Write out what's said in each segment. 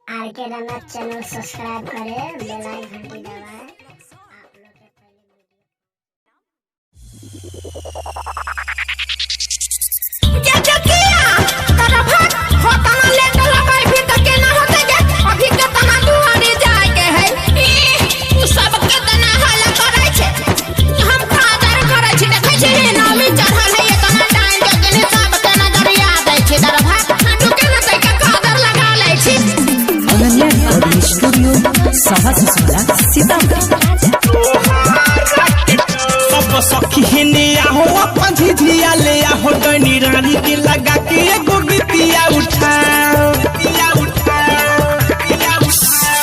RK रनक channel subscribe करें, बेल icon घंटी दबाएं। झिझिया ले आहो डनी रानी के लगा के एगो गीतिया उठाओ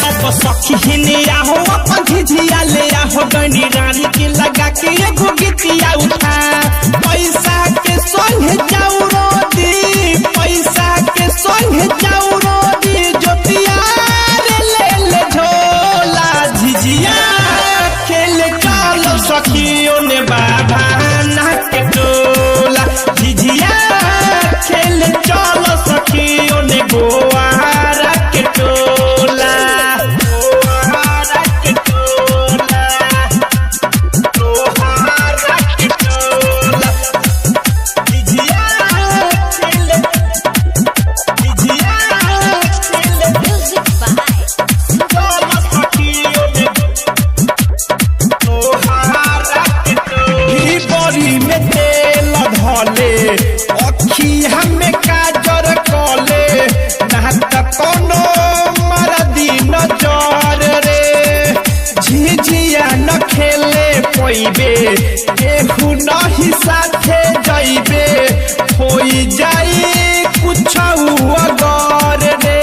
अब सखी हिने आहो अपन झिझिया ले आहो डनी रानी के लगा के एगो गीतिया उठा। पैसा के संगे जाऊ रोदी, पैसा के संगे जाऊ रोदी, जोतिया ले ले झोला झिझिया खेल चलो सखियों ने बाबा झिझिया खेल चलो सखियों ने गोवारा के टोला झिझिया चलो सखियों ने गोवारा के टोला बड़ी में अखी हमें काजर कले नहत कोनो मरदी नजर रे। झिझिया न खेले पैबे केहू नहीं साथे जइबे, होई जाई कुछ अगर रे।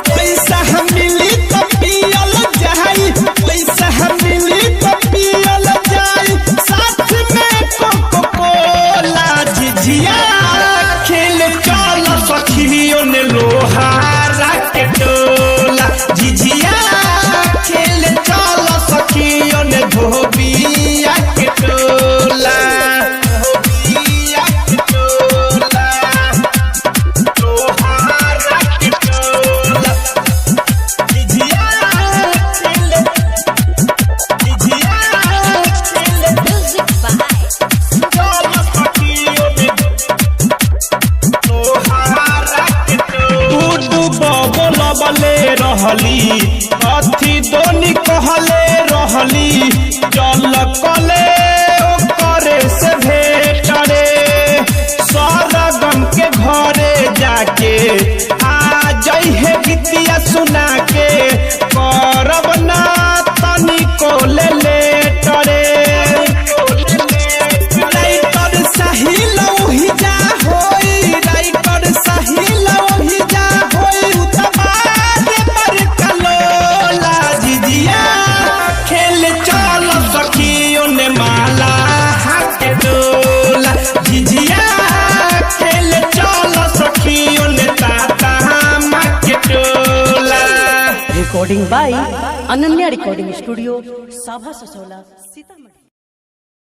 पैसा मिली तो पियल जाई, पैसा मिली तो पियल जाई, साथ में कोको कोला। झिझिया खेल चलो सखियों ने लोहारा के टोला, झिझिया खेल चलो सखियों ने धोबिया के टोला, धोबिया के टोला, लोहारा के टोला। झिझिया खेल, झिझिया बले रहली अथी दोनी कहले रहली, चल कले करे से भेट रे। सरगम के घरे जाके आ जइहे गीतिया सुना के, करब ना तनी को ले लेट रे। राइटर साहिल ओहि जा होई, राइटर साहिल ओहि जा होई, खेल चलो सखियों ने माला हाथ डोला। झिझिया खेल चलो सखियों ने ताता माँ के टोला। Recording by Ananya recording studio, साभा ससोला, सीतामढ़ी।